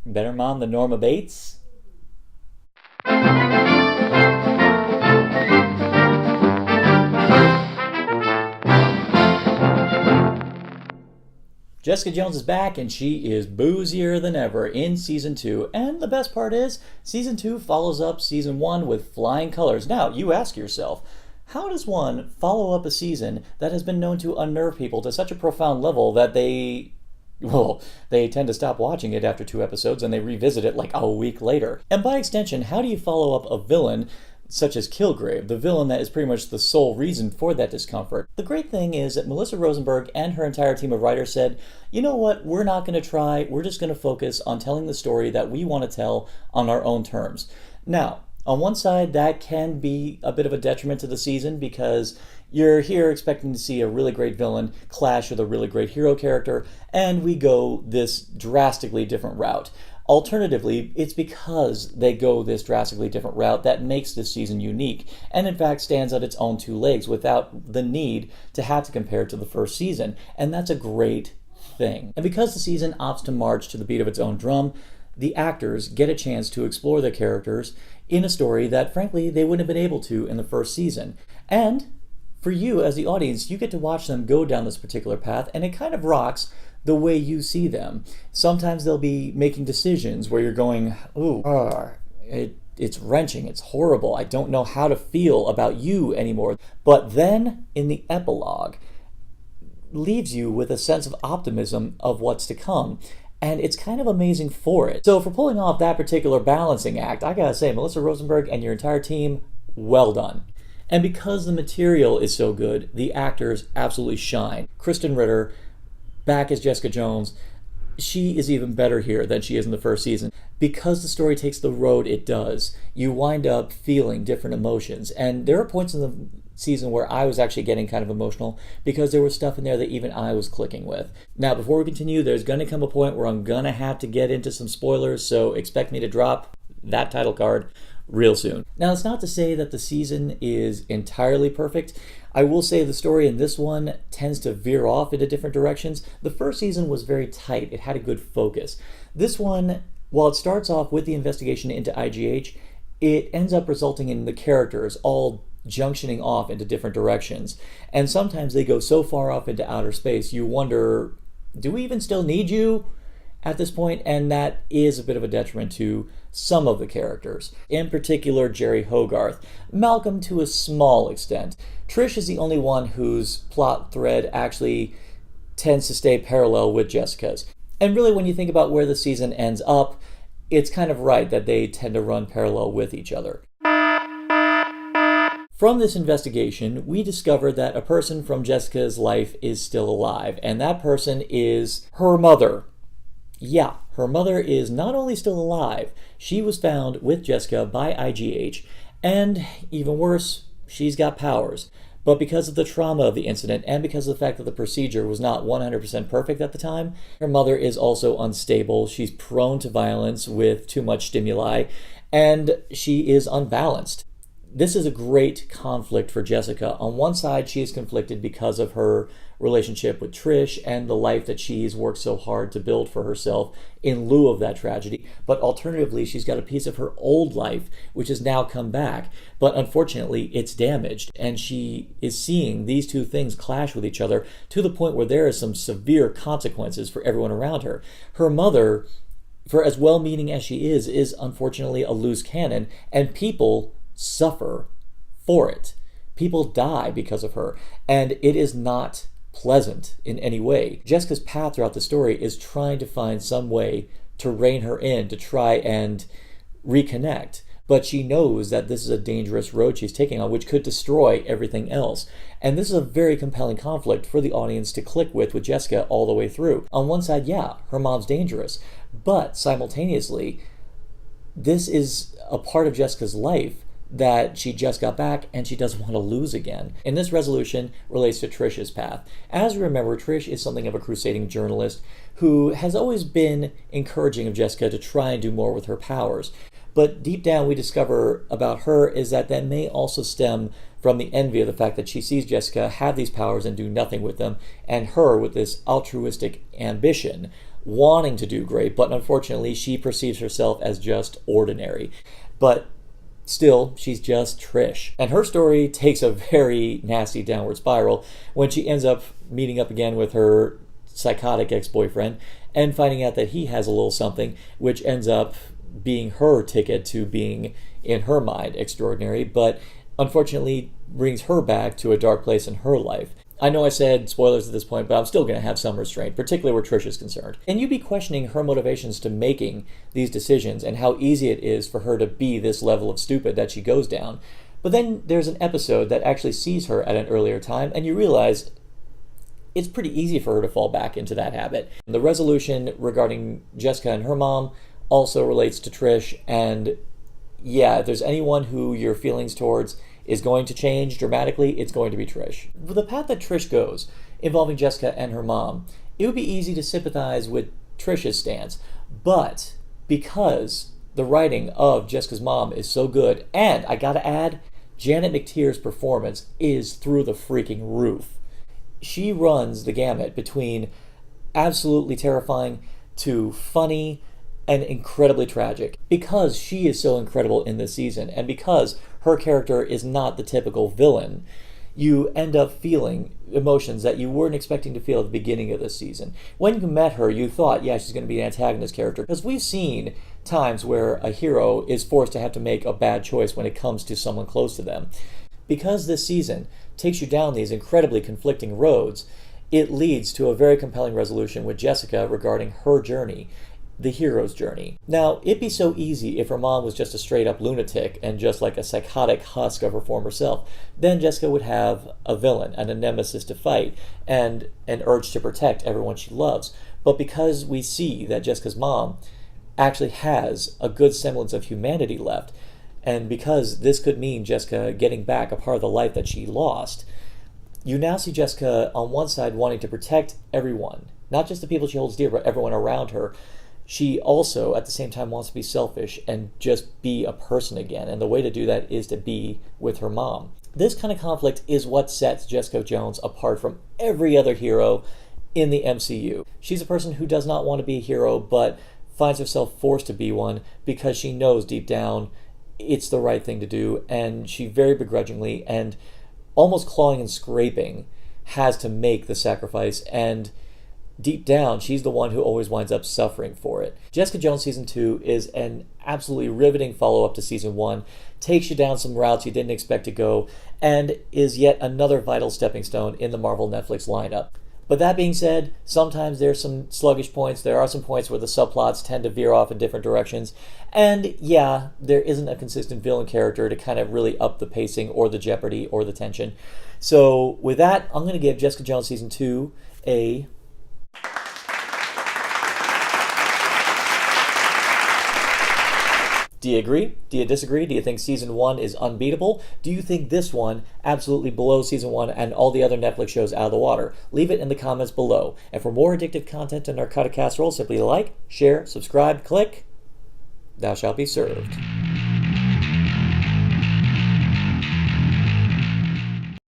Better mom than Norma Bates? Jessica Jones is back and she is boozier than ever in season 2. And the best part is, season 2 follows up season 1 with flying colors. Now, you ask yourself, how does one follow up a season that has been known to unnerve people to such a profound level that they tend to stop watching it after 2 episodes and they revisit it like a week later? And by extension, how do you follow up a villain such as Kilgrave, the villain that is pretty much the sole reason for that discomfort? The great thing is that Melissa Rosenberg and her entire team of writers said, you know what, we're not going to try, we're just going to focus on telling the story that we want to tell on our own terms. Now, on one side, that can be a bit of a detriment to the season because you're here expecting to see a really great villain clash with a really great hero character, and we go this drastically different route. Alternatively, it's because they go this drastically different route that makes this season unique, and in fact stands on its own 2 legs without the need to have to compare to the first season, and that's a great thing. And because the season opts to march to the beat of its own drum, the actors get a chance to explore their characters in a story that, frankly, they wouldn't have been able to in the first season. And for you, as the audience, you get to watch them go down this particular path, and it kind of rocks the way you see them. Sometimes they'll be making decisions where you're going, it's wrenching, it's horrible, I don't know how to feel about you anymore. But then, in the epilogue, leaves you with a sense of optimism of what's to come. And it's kind of amazing for it. So for pulling off that particular balancing act, I gotta say, Melissa Rosenberg and your entire team, well done. And because the material is so good, the actors absolutely shine. Kristen Ritter, back as Jessica Jones, she is even better here than she is in the first season. Because the story takes the road it does, you wind up feeling different emotions. And there are points in the season where I was actually getting kind of emotional because there was stuff in there that even I was clicking with. Now, before we continue, there's going to come a point where I'm going to have to get into some spoilers, so expect me to drop that title card real soon. Now, it's not to say that the season is entirely perfect. I will say the story in this one tends to veer off into different directions. The first season was very tight. It had a good focus. This one, while it starts off with the investigation into IGH, it ends up resulting in the characters all junctioning off into different directions. And sometimes they go so far off into outer space, you wonder, do we even still need you at this point? And that is a bit of a detriment to some of the characters. In particular, Jerry Hogarth. Malcolm to a small extent. Trish is the only one whose plot thread actually tends to stay parallel with Jessica's. And really, when you think about where the season ends up, it's kind of right that they tend to run parallel with each other. From this investigation, we discovered that a person from Jessica's life is still alive, and that person is her mother. Yeah, her mother is not only still alive, she was found with Jessica by IGH, and even worse, she's got powers. But because of the trauma of the incident and because of the fact that the procedure was not 100% perfect at the time, her mother is also unstable, she's prone to violence with too much stimuli, and she is unbalanced. This is a great conflict for Jessica. On one side, she is conflicted because of her relationship with Trish and the life that she's worked so hard to build for herself in lieu of that tragedy. But alternatively, she's got a piece of her old life which has now come back. But unfortunately, it's damaged. And she is seeing these two things clash with each other to the point where there is some severe consequences for everyone around her. Her mother, for as well-meaning as she is unfortunately a loose cannon, and people suffer for it. People die because of her, and it is not pleasant in any way. Jessica's path throughout the story is trying to find some way to rein her in, to try and reconnect, but she knows that this is a dangerous road she's taking on, which could destroy everything else. And this is a very compelling conflict for the audience to click with Jessica all the way through. On one side, yeah, her mom's dangerous, but simultaneously, this is a part of Jessica's life that she just got back and she doesn't want to lose again. And this resolution relates to Trish's path. As we remember, Trish is something of a crusading journalist who has always been encouraging of Jessica to try and do more with her powers. But deep down, we discover about her is that may also stem from the envy of the fact that she sees Jessica have these powers and do nothing with them, and her with this altruistic ambition wanting to do great, but unfortunately, she perceives herself as just ordinary. But still, she's just Trish. And her story takes a very nasty downward spiral when she ends up meeting up again with her psychotic ex-boyfriend and finding out that he has a little something, which ends up being her ticket to being, in her mind, extraordinary, but unfortunately brings her back to a dark place in her life. I know I said spoilers at this point, but I'm still going to have some restraint, particularly where Trish is concerned. And you'd be questioning her motivations to making these decisions and how easy it is for her to be this level of stupid that she goes down. But then there's an episode that actually sees her at an earlier time, and you realize it's pretty easy for her to fall back into that habit. The resolution regarding Jessica and her mom also relates to Trish, and yeah, if there's anyone who your feelings towards is going to change dramatically, it's going to be Trish. With the path that Trish goes, involving Jessica and her mom, it would be easy to sympathize with Trish's stance, but because the writing of Jessica's mom is so good, and I gotta add, Janet McTeer's performance is through the freaking roof. She runs the gamut between absolutely terrifying to funny and incredibly tragic. Because she is so incredible in this season, and because her character is not the typical villain, you end up feeling emotions that you weren't expecting to feel at the beginning of this season. When you met her, you thought, yeah, she's going to be an antagonist character, because we've seen times where a hero is forced to have to make a bad choice when it comes to someone close to them. Because this season takes you down these incredibly conflicting roads, it leads to a very compelling resolution with Jessica regarding her journey, the hero's journey. Now, it'd be so easy if her mom was just a straight-up lunatic and just like a psychotic husk of her former self. Then Jessica would have a villain and a nemesis to fight and an urge to protect everyone she loves. But because we see that Jessica's mom actually has a good semblance of humanity left, and because this could mean Jessica getting back a part of the life that she lost, you now see Jessica on one side wanting to protect everyone, not just the people she holds dear, but everyone around her. She also, at the same time, wants to be selfish and just be a person again, and the way to do that is to be with her mom. This kind of conflict is what sets Jessica Jones apart from every other hero in the MCU. She's a person who does not want to be a hero, but finds herself forced to be one because she knows deep down it's the right thing to do, and she very begrudgingly and almost clawing and scraping has to make the sacrifice, and deep down, she's the one who always winds up suffering for it. Jessica Jones Season 2 is an absolutely riveting follow-up to Season 1, takes you down some routes you didn't expect to go, and is yet another vital stepping stone in the Marvel Netflix lineup. But that being said, sometimes there's some sluggish points. There are some points where the subplots tend to veer off in different directions. And yeah, there isn't a consistent villain character to kind of really up the pacing or the jeopardy or the tension. So with that, I'm going to give Jessica Jones Season 2 a... Do you agree? Do you disagree? Do you think Season 1 is unbeatable? Do you think this one absolutely blows Season 1 and all the other Netflix shows out of the water? Leave it in the comments below. And for more addictive content and narcotic casserole, simply like, share, subscribe, click. Thou shalt be served.